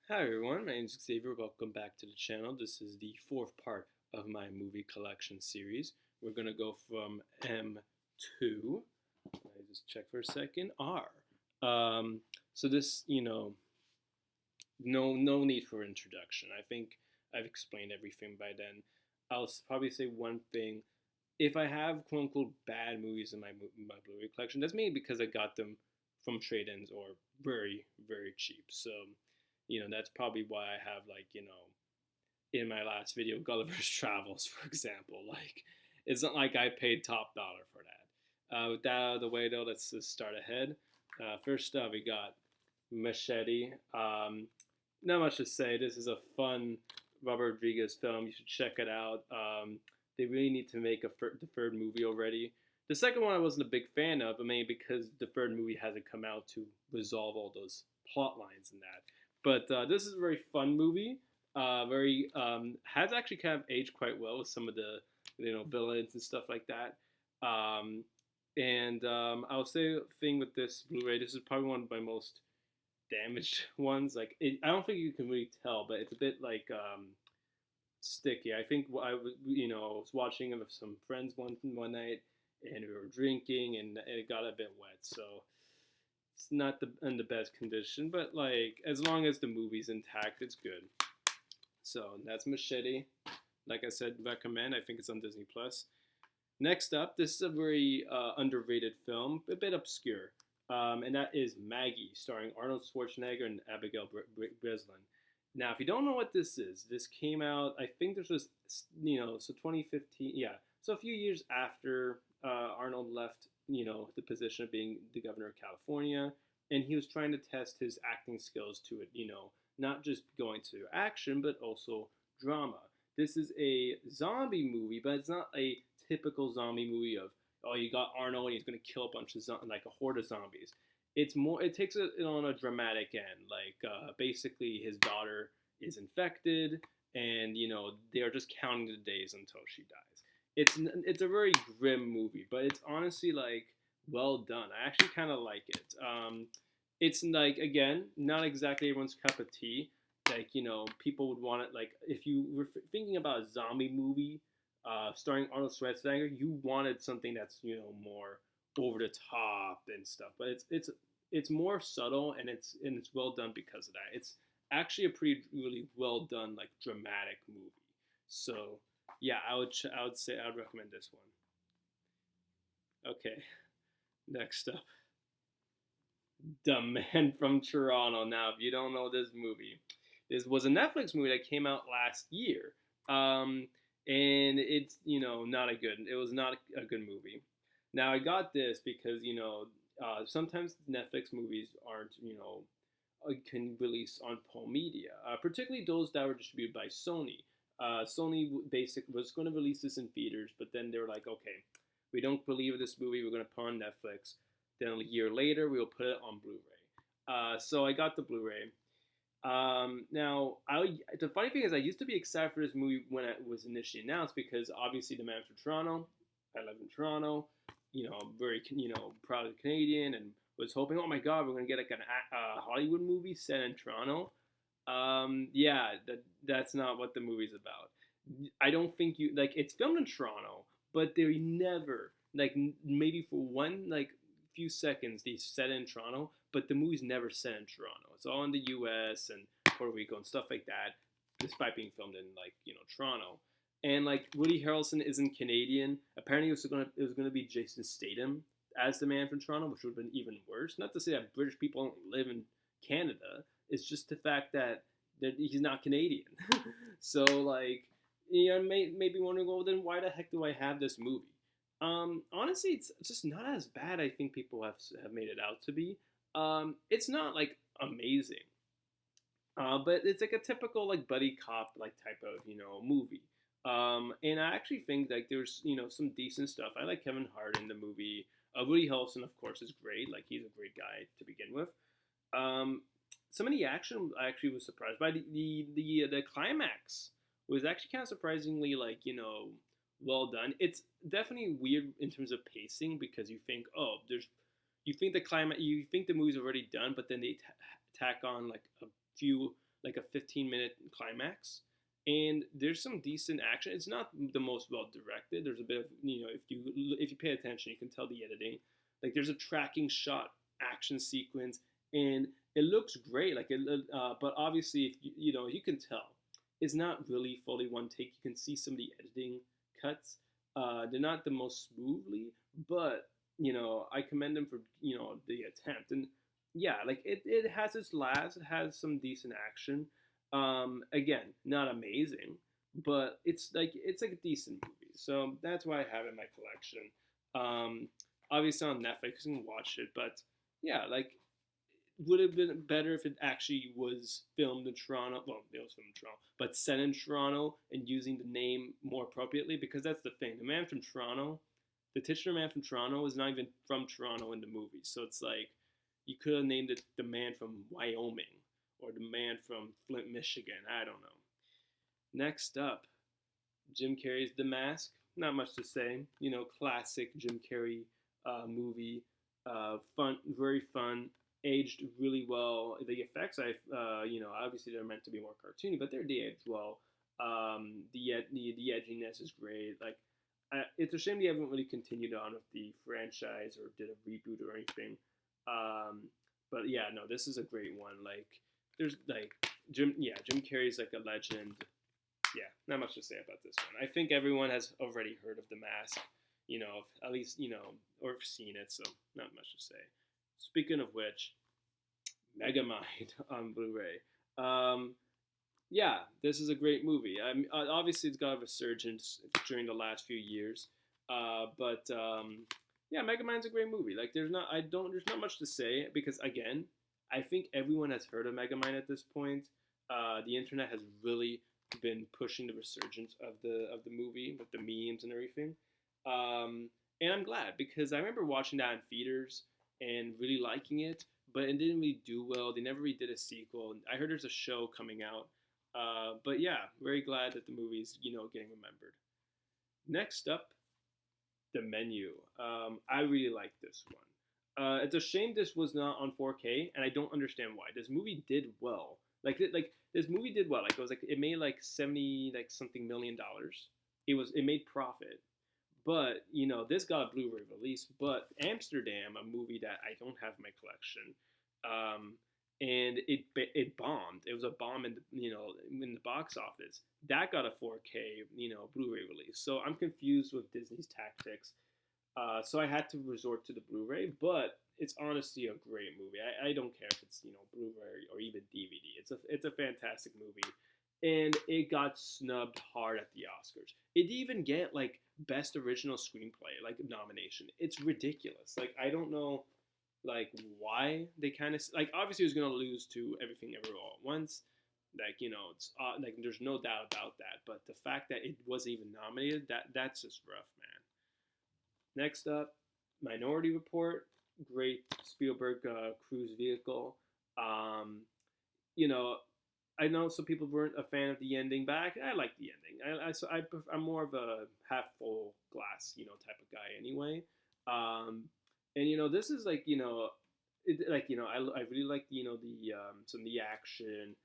Hi everyone, my name is Xavier. Welcome back to the channel. This is the fourth part of my movie collection series. We're gonna go from M2. Let me just check for a second. R. So this, no need for introduction. I think I've explained everything by then. I'll probably say one thing. If I have quote unquote bad movies in my Blu Ray collection, that's mainly because I got them from trade-ins or very very cheap. So that's probably why I have in my last video Gulliver's Travels, for example. Like it's not like I paid top dollar for that. With that out of the way though, let's just start ahead. First up, we got Machete. Not much to say. This is a fun Robert Rodriguez film. You should check it out. They really need to make the third movie already. The second one I wasn't a big fan of, I mean, because the third movie hasn't come out to resolve all those plot lines in that. But this is a very fun movie. Very has actually kind of aged quite well with some of the villains and stuff like that. Um, and I'll say a thing with this Blu-ray. This is probably one of my most damaged ones. I don't think you can really tell, but it's a bit sticky. I think was watching it with some friends one night, and we were drinking, and it got a bit wet. So it's not in the best condition, but as long as the movie's intact, it's good. So that's Machete. Like I said, recommend. I think it's on Disney Plus. Next up, this is a very underrated film, a bit obscure, and that is Maggie, starring Arnold Schwarzenegger and Abigail Breslin. Now, if you don't know what this came out. I think this was so 2015. Yeah, so a few years after Arnold left the position of being the governor of California, and he was trying to test his acting skills to it. Not just going to action, but also drama. This is a zombie movie, but it's not a typical zombie movie of you got Arnold and he's gonna kill a bunch of like a horde of zombies. It's more. It takes it on a dramatic end. Basically, his daughter is infected, and they are just counting the days until she dies. It's a very grim movie, but it's honestly well done. I actually kind of like it. It's again not exactly everyone's cup of tea. People would want it. If you were thinking about a zombie movie starring Arnold Schwarzenegger, you wanted something that's more over the top and stuff. But it's more subtle, and it's well done because of that. It's actually a pretty really well done dramatic movie. So yeah, I would say I'd recommend this one. Okay, next up, The Man from Toronto. Now, if you don't know this movie, this was a Netflix movie that came out last year, and it's not a good. It was not a good movie. Now I got this because sometimes Netflix movies aren't can release on Pro Media, particularly those that were distributed by Sony. Sony was going to release this in theaters, but then they were like, okay, we don't believe this movie. We're going to put it on Netflix. Then a year later, we'll put it on Blu-ray. So I got the Blu-ray. The funny thing is, I used to be excited for this movie when it was initially announced because obviously The Man from Toronto. I live in Toronto. I'm very proud Canadian, and was hoping, oh my God, we're gonna get a Hollywood movie set in Toronto. Yeah, that's not what the movie's about. I don't think it's filmed in Toronto, but they never maybe for one few seconds they set in Toronto, but the movie's never set in Toronto. It's all in the U.S. and Puerto Rico and stuff like that, despite being filmed in Toronto. And Woody Harrelson isn't Canadian. Apparently, it was gonna be Jason Statham as the Man from Toronto, which would have been even worse. Not to say that British people don't live in Canada. It's just the fact that he's not Canadian. So maybe wondering, well, then why the heck do I have this movie? Honestly, it's just not as bad. I think people have made it out to be. It's not amazing, but it's a typical buddy cop type of movie. And I actually think there's some decent stuff. I like Kevin Hart in the movie. Woody Harrelson, of course, is great. He's a great guy to begin with. Some of the action I actually was surprised by. The climax was actually kind of surprisingly well done. It's definitely weird in terms of pacing because you think you think the movie's already done, but then they tack on a few like a 15-minute climax, and there's some decent action. It's not the most well directed. There's a bit of, if you pay attention, you can tell the editing. Like there's a tracking shot action sequence, and it looks great. But obviously, if you can tell it's not really fully one take. You can see some of the editing cuts. They're not the most smoothly, but I commend them for the attempt. And yeah, like it has its laughs. It has some decent action. Again, not amazing, but it's like a decent movie. So that's why I have it in my collection. Obviously on Netflix, you can watch it, but yeah, like would have been better if it actually was filmed in Toronto. Well, it was filmed in Toronto, but set in Toronto and using the name more appropriately, because that's the thing. The man from Toronto, the titular man from Toronto, is not even from Toronto in the movie. So it's like you could have named it the man from Wyoming or the man from Flint, Michigan. I don't know. Next up, Jim Carrey's The Mask. Not much to say. Classic Jim Carrey movie. Fun, very fun. Aged really well. The effects, obviously they're meant to be more cartoony, but they're de-aged well. The edginess is great. Like, it's a shame they haven't really continued on with the franchise or did a reboot or anything. But yeah, no, this is a great one. Like, there's like Jim Carrey's like a legend. Yeah, not much to say about this one. I think everyone has already heard of The Mask, at least, or seen it, so not much to say. Speaking of which, Megamind on Blu-ray. Yeah, this is a great movie. Obviously, it's got a resurgence during the last few years, but yeah, Megamind's a great movie. Like, there's not much to say because, again, I think everyone has heard of Megamind at this point. The internet has really been pushing the resurgence of the movie with the memes and everything. And I'm glad, because I remember watching that in theaters and really liking it, but it didn't really do well. They never really did a sequel. I heard there's a show coming out. But yeah, very glad that the movie's, getting remembered. Next up, The Menu. I really like this one. It's a shame this was not on 4K, and I don't understand why. This movie did well. This movie did well. It made like 70 something $million. It made profit. But, this got a Blu-ray release. But Amsterdam, a movie that I don't have in my collection, and it bombed. It was a bomb in the box office. That got a 4K, Blu-ray release. So I'm confused with Disney's tactics. So I had to resort to the Blu-ray, but it's honestly a great movie. I don't care if it's Blu-ray or even DVD. It's a fantastic movie. And it got snubbed hard at the Oscars. It didn't even get best original screenplay nomination. It's ridiculous. I don't know why they kind of obviously it was gonna lose to Everything Everywhere All at Once. It's there's no doubt about that. But the fact that it wasn't even nominated, that's just rough, man. Next up, Minority Report. Great Spielberg cruise vehicle. I know some people weren't a fan of the ending, but I like the ending. I'm more of a half full glass, type of guy anyway. And this is I really like some of the action.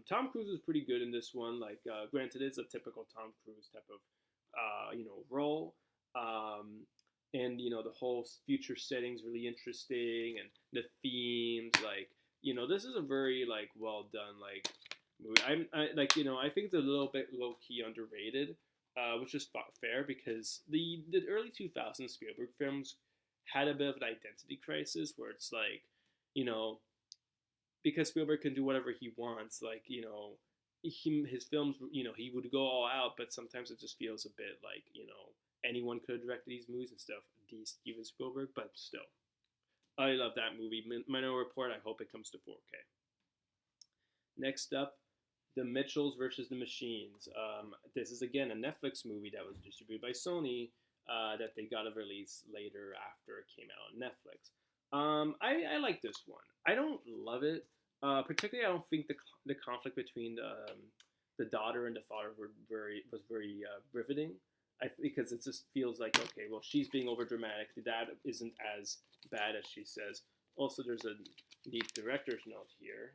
Tom Cruise is pretty good in this one. Granted, it's a typical Tom Cruise type of role. And the whole future setting's really interesting, and the themes this is a very well done movie. I think it's a little bit low key underrated, which is fair because the early 2000s Spielberg films had a bit of an identity crisis where it's because Spielberg can do whatever he wants, his films, he would go all out, but sometimes it just feels a bit anyone could have directed these movies instead of Steven Spielberg, but still. I love that movie. Minority Report, I hope it comes to 4K. Next up, The Mitchells versus the Machines. This is, again, a Netflix movie that was distributed by Sony that they got a release later after it came out on Netflix. I like this one. I don't love it. Particularly, I don't think the conflict between the daughter and the father was very riveting. Because it just feels like, okay, well, she's being over dramatic. The dad isn't as bad as she says. Also, there's a the director's note here,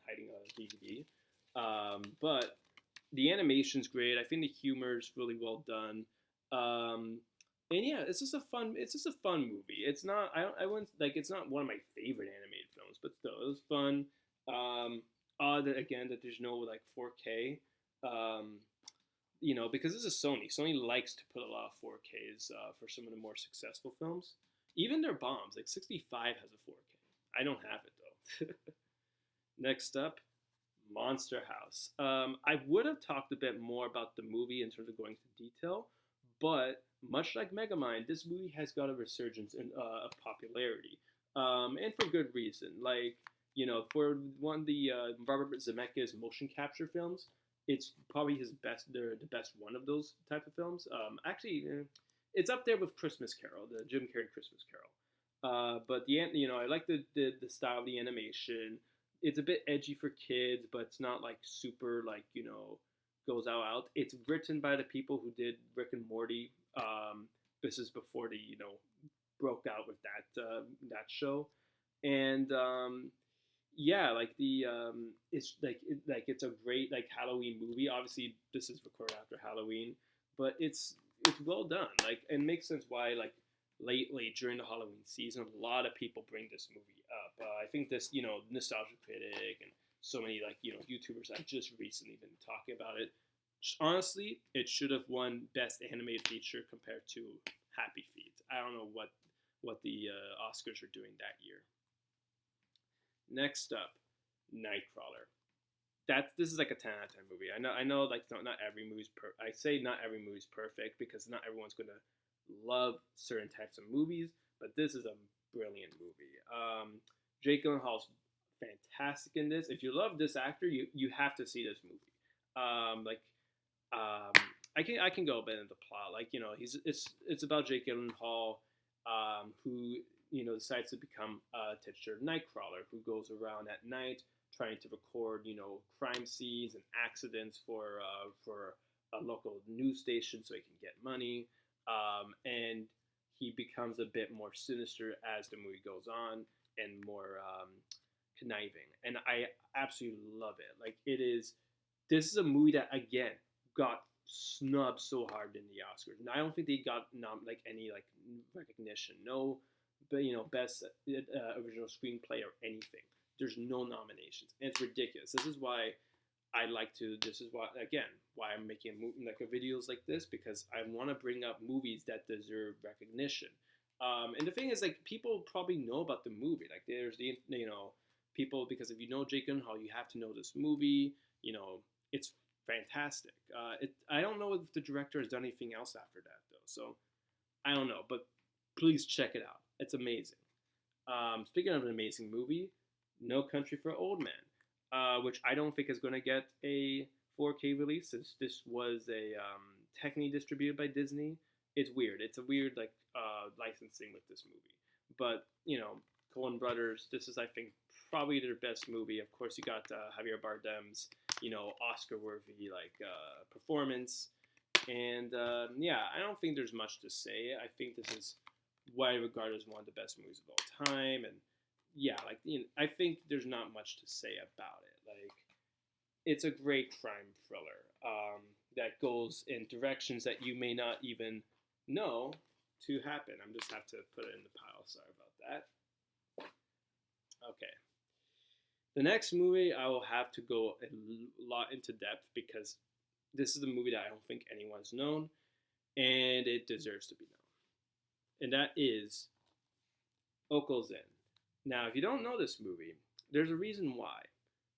hiding a DVD. But the animation's great. I think the humor's really well done. Um, and yeah, it's just a fun movie. It's not I wouldn't like it's not one of my favorite animated films, but still it was fun. Odd that again that there's no like 4K. Um, because this is Sony. Sony likes to put a lot of 4Ks for some of the more successful films. Even their bombs, like 65 has a 4K. I don't have it though. Next up, Monster House. I would have talked a bit more about the movie in terms of going into detail, but much like Megamind, this movie has got a resurgence of popularity, and for good reason. Like, for one of the Robert Zemeckis motion capture films, it's probably his best. They're the best one of those type of films. Actually, it's up there with Christmas Carol, the Jim Carrey Christmas Carol. But I like the style of the animation. It's a bit edgy for kids, but it's not like super like goes out. It's written by the people who did Rick and Morty. This is before they broke out with that show, and yeah, like it's a great like Halloween movie. Obviously, this is recorded after Halloween, but it's well done. Like, it makes sense why like lately during the Halloween season, a lot of people bring this movie up. I think this Nostalgia Critic and so many like YouTubers have just recently been talking about it. Honestly, it should have won Best Animated Feature compared to Happy Feet. I don't know what the Oscars are doing that year. Next up, Nightcrawler. This is like a 10 out of 10 movie. I know like not every movie's I say not every movie's perfect because not everyone's gonna love certain types of movies, but this is a brilliant movie. Jake Gyllenhaal's fantastic in this. If you love this actor, you have to see this movie. Like I can go a bit into the plot. Like it's about Jake Gyllenhaal, who decides to become a titular Nightcrawler who goes around at night trying to record crime scenes and accidents for a local news station so he can get money. And he becomes a bit more sinister as the movie goes on and more conniving. And I absolutely love it. Like this is a movie that again got snubbed so hard in the Oscars, and I don't think they got any like recognition. No, but best original screenplay or anything. There's no nominations, and it's ridiculous. This is why I like to. This is why I'm making videos like this, because I want to bring up movies that deserve recognition. And the thing is, like, people probably know about the movie. Like, there's the people, because if you know Jake Gyllenhaal, you have to know this movie. It's fantastic. I don't know if the director has done anything else after that though, so I don't know. But please check it out. It's amazing. Speaking of an amazing movie, No Country for Old Men, which I don't think is going to get a 4K release, since this was a technically distributed by Disney. It's weird. It's a weird licensing with this movie. But Coen Brothers. This is, I think, probably their best movie. Of course, you got Javier Bardem's Oscar-worthy performance. And yeah, I don't think there's much to say. I think this is what I regard as one of the best movies of all time. And yeah, I think there's not much to say about it. Like, it's a great crime thriller that goes in directions that you may not even know to happen. I'm just have to put it in the pile. Sorry about that. Okay. The next movie, I will have to go a lot into depth because this is a movie that I don't think anyone's known, and it deserves to be known. And that is Okko's Inn. Now, if you don't know this movie, there's a reason why.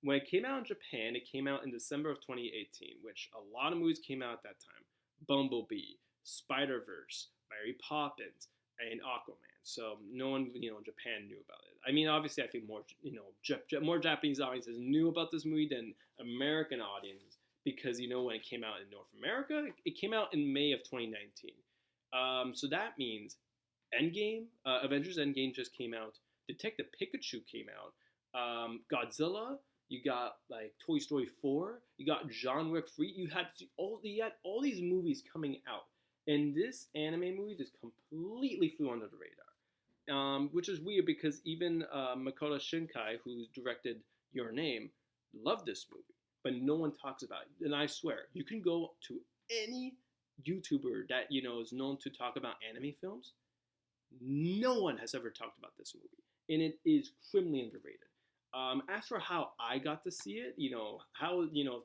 When it came out in Japan, it came out in December of 2018, which a lot of movies came out at that time. Bumblebee, Spider-Verse, Mary Poppins, and Aquaman. So no one, in Japan knew about it. I mean, obviously, I think more Japanese audiences knew about this movie than American audiences, because when it came out in North America, it came out in May of 2019. So that means Endgame, Avengers Endgame just came out. Detective Pikachu came out. Godzilla. You got Toy Story 4. You got John Wick 3. You had all these movies coming out, and this anime movie just completely flew under the radar. which is weird because even Makoto Shinkai, who directed Your Name, loved this movie, but no one talks about it. And I swear, you can go to any YouTuber that is known to talk about anime films. No one has ever talked about this movie, and it is criminally underrated. As for how I got to see it,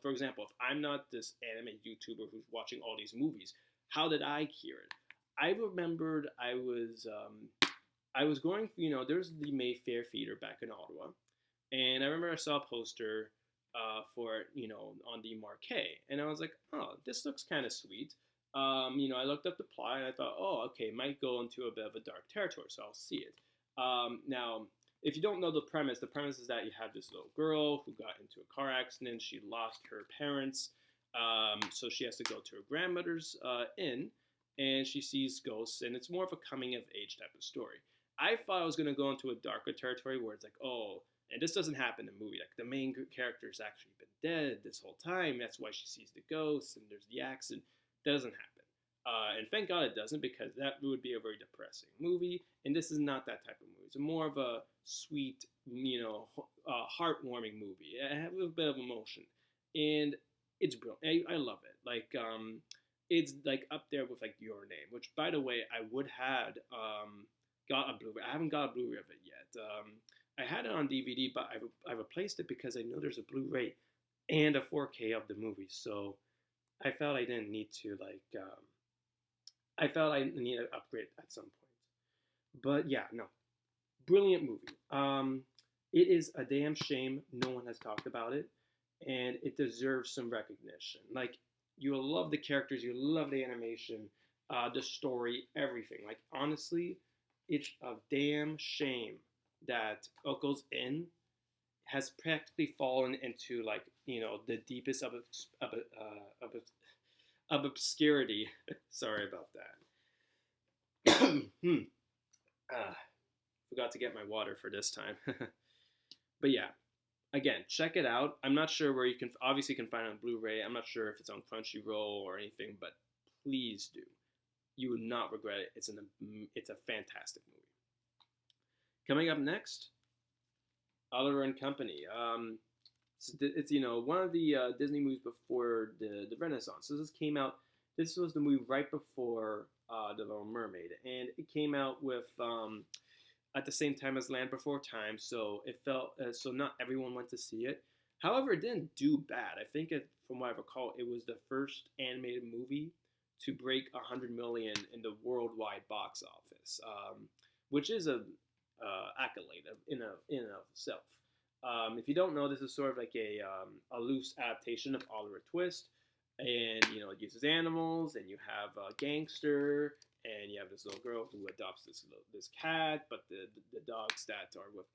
for example, if I'm not this anime YouTuber who's watching all these movies, how did I hear it? I remembered I was going, there's the Mayfair Theater back in Ottawa, and I remember I saw a poster for it, on the marquee, and I was like, oh, this looks kind of sweet. I looked up the plot and I thought, oh, okay, it might go into a bit of a dark territory, so I'll see it. Now, if you don't know the premise is that you have this little girl who got into a car accident. She lost her parents, so she has to go to her grandmother's inn, and she sees ghosts, and it's more of a coming of age type of story. I thought I was going to go into a darker territory where it's like, oh, and this doesn't happen in the movie. Like, the main character's actually been dead this whole time. That's why she sees the ghosts, and there's the accident. That doesn't happen. And thank God it doesn't, because that would be a very depressing movie. And this is not that type of movie. It's more of a sweet, heartwarming movie. It has a bit of emotion. And it's brilliant. I love it. Like, it's like up there with like Your Name, which, by the way, I would have got a Blu-ray. I haven't got a Blu-ray of it yet. I had it on DVD, but I replaced it because I know there's a Blu-ray and a 4K of the movie. So I felt I didn't need to I felt I needed to upgrade at some point. But yeah, no, brilliant movie. It is a damn shame no one has talked about it, and it deserves some recognition. Like, you'll love the characters, you love the animation, the story, everything. Like, honestly, it's a damn shame that Okko's Inn has practically fallen into the deepest of obscurity. Sorry about that. Forgot to get my water for this time. But yeah, again, check it out. I'm not sure where you can find it on Blu-ray. I'm not sure if it's on Crunchyroll or anything, but please do. You would not regret it. It's a fantastic movie. Coming up next, Oliver and Company. It's one of the Disney movies before the Renaissance. So this was the movie right before The Little Mermaid, and it came out with at the same time as Land Before Time. So it felt so not everyone went to see it. However, it didn't do bad. I think from what I recall, it was the first animated movie to break 100 million in the worldwide box office, which is a accolade in and of itself. If you don't know, this is sort of like a loose adaptation of Oliver Twist, and it uses animals, and you have a gangster, and you have this little girl who adopts this cat, but the dogs that are with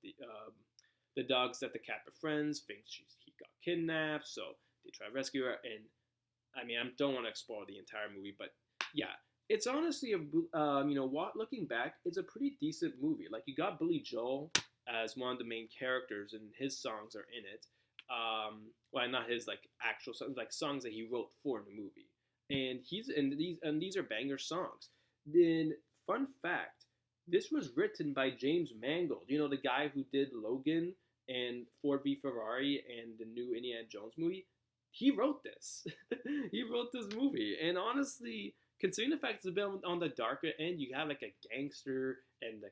the dogs that the cat befriends think he got kidnapped, so they try to rescue her. And I mean, I don't want to explore the entire movie, but yeah, it's honestly looking back, it's a pretty decent movie. Like, you got Billy Joel as one of the main characters, and his songs are in it. Well, not his actual songs, like songs that he wrote for the movie. And these are banger songs. Then, fun fact, this was written by James Mangold. The guy who did Logan and Ford v Ferrari and the new Indiana Jones movie. He wrote this. He wrote this movie, and honestly, considering the fact it's a bit on the darker end, you have like a gangster, and the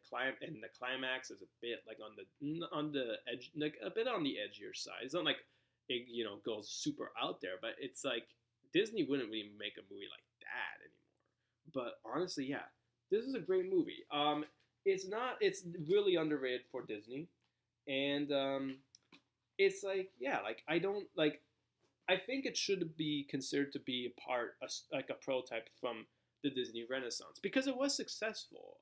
climax is a bit like on the edge, like a bit on the edgier side. It's not like it goes super out there, but it's like Disney wouldn't really make a movie like that anymore. But honestly, yeah, this is a great movie. It's really underrated for Disney, and it's like, yeah, like I think it should be considered to be like a prototype from the Disney Renaissance, because it was successful.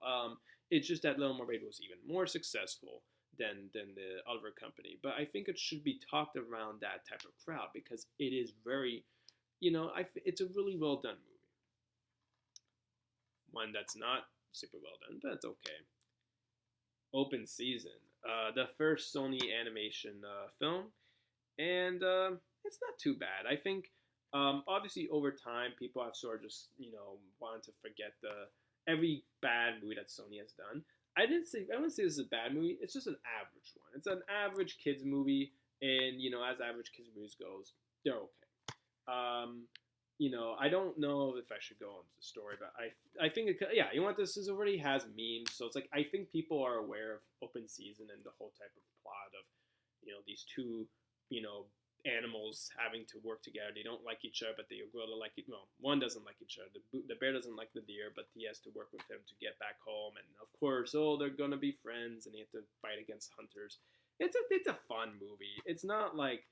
It's just that Little Mermaid was even more successful than the Oliver Company. But I think it should be talked around that type of crowd, because it is very, it's a really well done movie. One that's not super well done, but it's okay. Open Season, the first Sony animation film, and it's not too bad. I think, obviously, over time, people have sort of just, wanted to forget every bad movie that Sony has done. I wouldn't say this is a bad movie. It's just an average one. It's an average kids movie, and as average kids movies goes, they're okay. Um, I don't know if I should go into the story, but I think yeah, this is already has memes, so it's like I think people are aware of open season and the whole type of plot of these two you know animals having to work together. They don't like each other, but they grow to like it. Well, one doesn't like each other. The bear doesn't like the deer, but he has to work with him to get back home. And of course, they're gonna be friends, and they have to fight against hunters. It's a fun movie. It's not like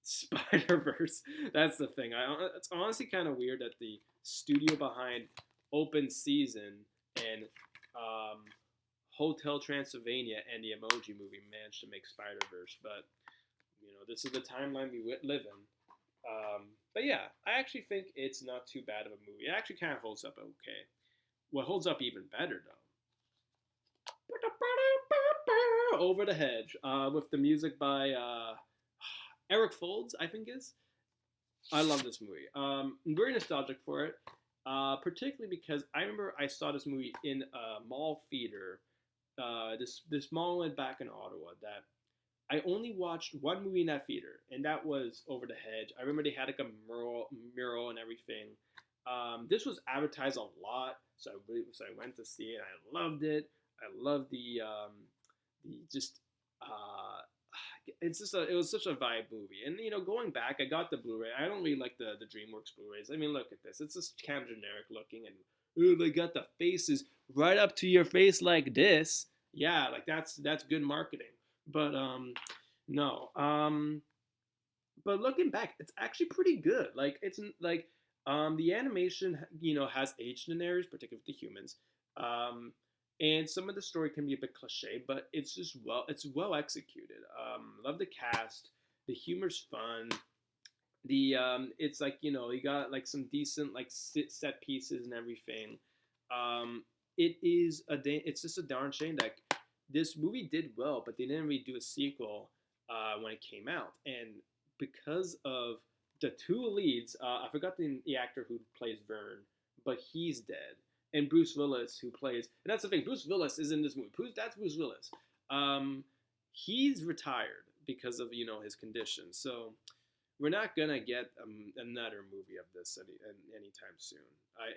Spider Verse. That's the thing. It's honestly kind of weird that the studio behind Open Season and um, Hotel Transylvania and the Emoji Movie managed to make Spider Verse, but this is the timeline we live in. But yeah, I actually think it's not too bad of a movie. It actually kind of holds up okay. What holds up even better though, Over the Hedge, with the music by Eric Folds, I think is. I love this movie. I'm very nostalgic for it, particularly because I remember I saw this movie in a mall theater. This mall went back in Ottawa that I only watched one movie in that theater, and that was Over the Hedge. I remember they had like a mural and everything. This was advertised a lot, so I went to see it. I loved it. I loved the just it was such a vibe movie. And going back, I got the Blu-ray. I don't really like the DreamWorks Blu-rays. I mean, look at this. It's just kind of generic looking, and they got the faces right up to your face like this. Yeah, like that's good marketing. But no. But looking back, it's actually pretty good. Like it's like the animation has aged in areas, particularly with the humans. And some of the story can be a bit cliche, but it's well executed. Love the cast. The humor's fun. The it's like you got like some decent like set pieces and everything. It's just a darn shame that this movie did well, but they didn't really do a sequel when it came out. And because of the two leads, I forgot the actor who plays Vern, but he's dead. And Bruce Willis, who plays, and that's the thing, Bruce Willis is in this movie. That's Bruce Willis. He's retired because of his condition. So we're not gonna get another movie of this anytime soon.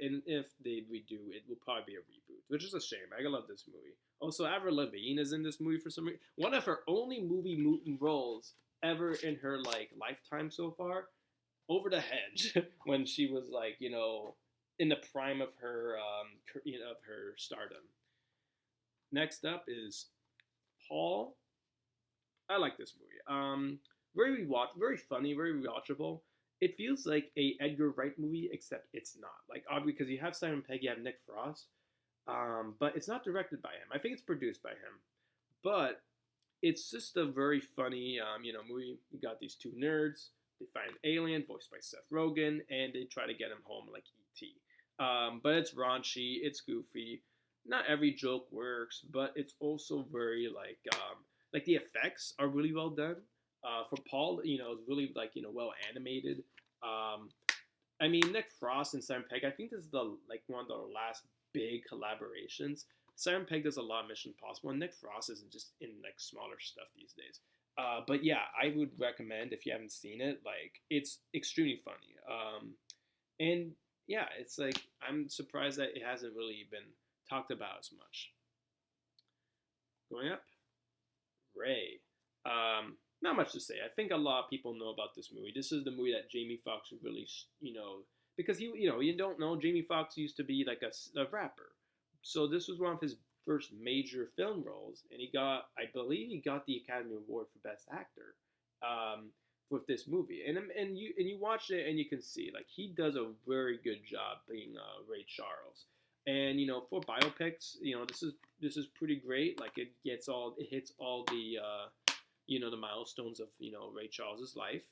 And if we do, it will probably be a reboot, which is a shame. I love this movie. Also, Avril Lavigne is in this movie for some reason. One of her only movie roles ever in her lifetime so far, Over the Hedge, when she was in the prime of her of her stardom. Next up is Paul. I like this movie. Very funny, very rewatchable. It feels like a Edgar Wright movie, except it's not. Like obviously, because you have Simon Pegg, you have Nick Frost, but it's not directed by him. I think it's produced by him, but it's just a very funny, movie. You got these two nerds. They find an alien, voiced by Seth Rogen, and they try to get him home like E.T. But it's raunchy, it's goofy. Not every joke works, but it's also very like the effects are really well done. For Paul, it's really well animated. I mean, Nick Frost and Simon Pegg. I think this is one of the last big collaborations. Simon Pegg does a lot of Mission Impossible, and Nick Frost isn't just in smaller stuff these days. But yeah, I would recommend if you haven't seen it. It's extremely funny. And yeah, it's I'm surprised that it hasn't really been talked about as much. Going up, Ray. Not much to say. I think a lot of people know about this movie. This is the movie that Jamie Foxx really, because you don't know, Jamie Foxx used to be like a rapper. So this was one of his first major film roles, and I believe he got the Academy Award for Best Actor, with this movie. And you watch it and you can see he does a very good job being Ray Charles. And for biopics, this is pretty great. It hits all the the milestones of Ray Charles's life.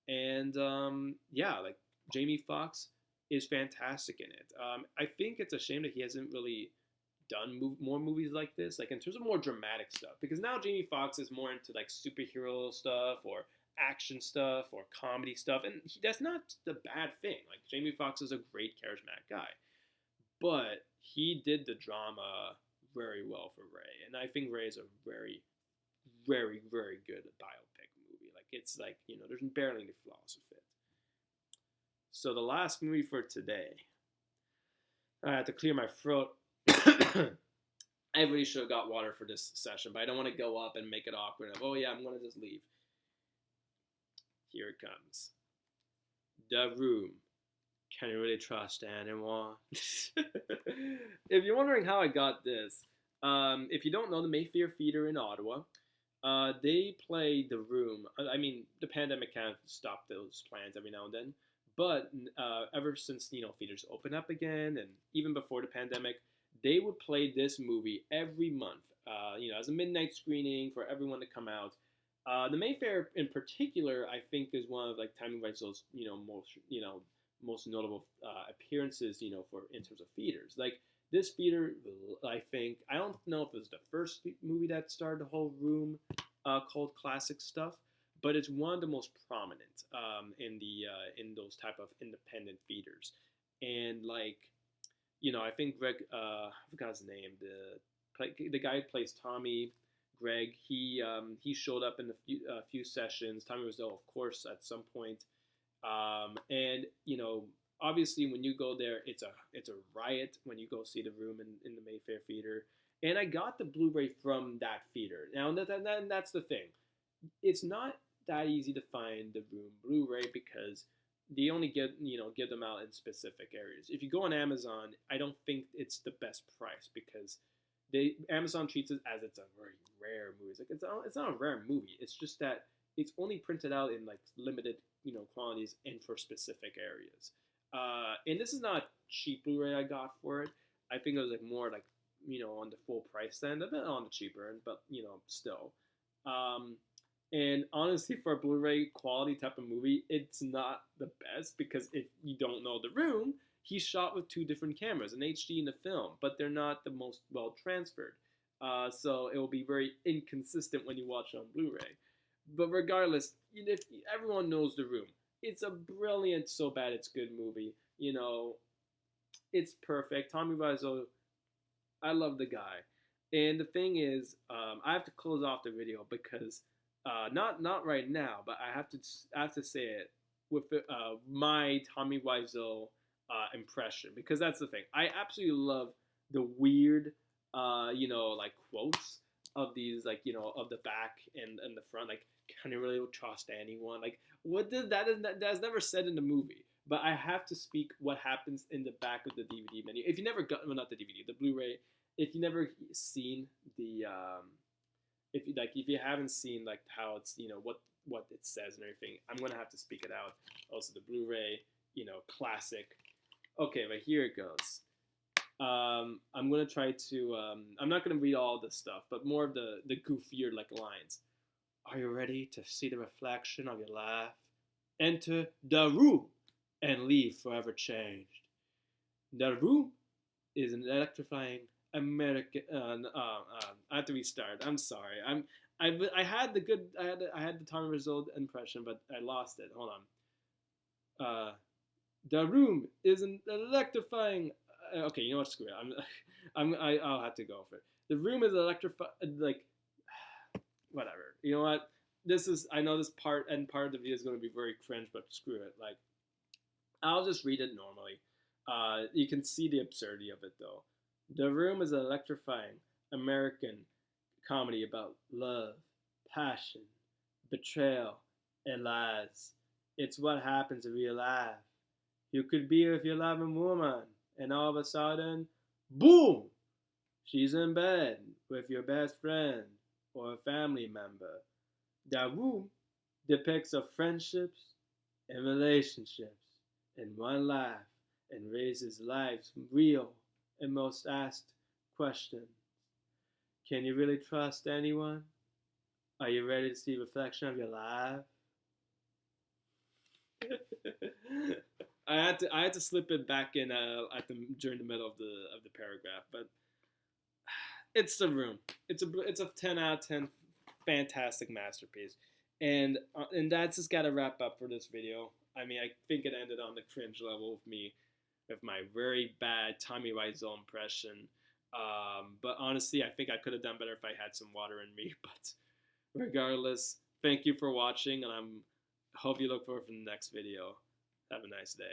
And yeah, Jamie Foxx is fantastic in it. I think it's a shame that he hasn't really done more movies like this, in terms of more dramatic stuff, because now Jamie Foxx is more into superhero stuff or action stuff or comedy stuff, and that's not the bad thing. Jamie Foxx is a great charismatic guy, but he did the drama very well for Ray, and I think Ray is a very, very, very good biopic movie. Like it's like there's barely any flaws with it. So the last movie for today, I had to clear my throat. I really should have got water for this session, but I don't want to go up and make it awkward. Oh yeah, I'm gonna just leave. Here it comes. The Room. Can you really trust anyone? If you're wondering how I got this, if you don't know the Mayfair Theatre in Ottawa, they play The Room. I mean, the pandemic kind of stopped those plans every now and then, but ever since theaters opened up again, and even before the pandemic, they would play this movie every month. As a midnight screening for everyone to come out. The Mayfair in particular, I think, is one of like Timmy Wiseau's most notable appearances, for in terms of theaters. Like this theater, I think, I don't know if it was the first movie that started the whole Room called classic stuff, but it's one of the most prominent in those type of independent theaters. And like, I think Greg, I forgot his name, the guy who plays Tommy. Greg, he showed up in a few sessions. Tommy Wiseau, of course, at some point. And obviously, when you go there, it's a riot when you go see The Room in the Mayfair Theater. And I got the Blu-ray from that theater. Now that's the thing. It's not that easy to find the Room Blu-ray because they only give them out in specific areas. If you go on Amazon, I don't think it's the best price because Amazon treats it as it's a very rare movie. It's not a rare movie. It's just that it's only printed out in like limited quantities and for specific areas. And this is not cheap Blu-ray I got for it. I think it was like more like on the full price end, a bit on the cheaper end, but still. And honestly, for a Blu-ray quality type of movie, it's not the best because if you don't know The Room, he's shot with two different cameras, an HD and a film, but they're not the most well transferred. So it will be very inconsistent when you watch it on Blu-ray. But regardless, if everyone knows The Room, it's a brilliant, so bad it's good movie. It's perfect. Tommy Wiseau, I love the guy. And the thing is, I have to close off the video because not right now, but I have to say it with my Tommy Wiseau impression because that's the thing. I absolutely love the weird, like quotes of these, like of the back and the front, like can you really trust anyone? Like what does that's never said in the movie. But I have to speak what happens in the back of the DVD menu. If you never got, well, not the DVD, the Blu-ray. If you never seen the, if you haven't seen like how it's what it says and everything, I'm gonna have to speak it out. Also the Blu-ray, classic. Okay, but here it goes. I'm gonna try to. I'm not gonna read all this stuff, but more of the goofier like lines. Are you ready to see the reflection of your life? Enter the room and leave forever changed. The Room is an electrifying American. I have to restart. I'm sorry. I had the Tommy Wiseau impression, but I lost it. Hold on. The Room is an electrifying. Okay, you know what? Screw it. I'll have to go for it. The Room is electrifying. Like, whatever. You know what? I know this part of the video is going to be very cringe, but screw it. Like, I'll just read it normally. You can see the absurdity of it, though. The Room is an electrifying American comedy about love, passion, betrayal, and lies. It's what happens in real life. You could be with your loving woman, and all of a sudden, boom! She's in bed with your best friend or a family member. The Room depicts of friendships and relationships in one life and raises life's real and most asked questions. Can you really trust anyone? Are you ready to see a reflection of your life? I had to slip it back in during the middle of the paragraph, but it's The Room. It's a 10 out of 10 fantastic masterpiece, and that's just got to wrap up for this video. I mean, I think it ended on the cringe level with me, with my very bad Tommy Wiseau impression. But honestly, I think I could have done better if I had some water in me. But regardless, thank you for watching, and I'm hope you look forward for the next video. Have a nice day.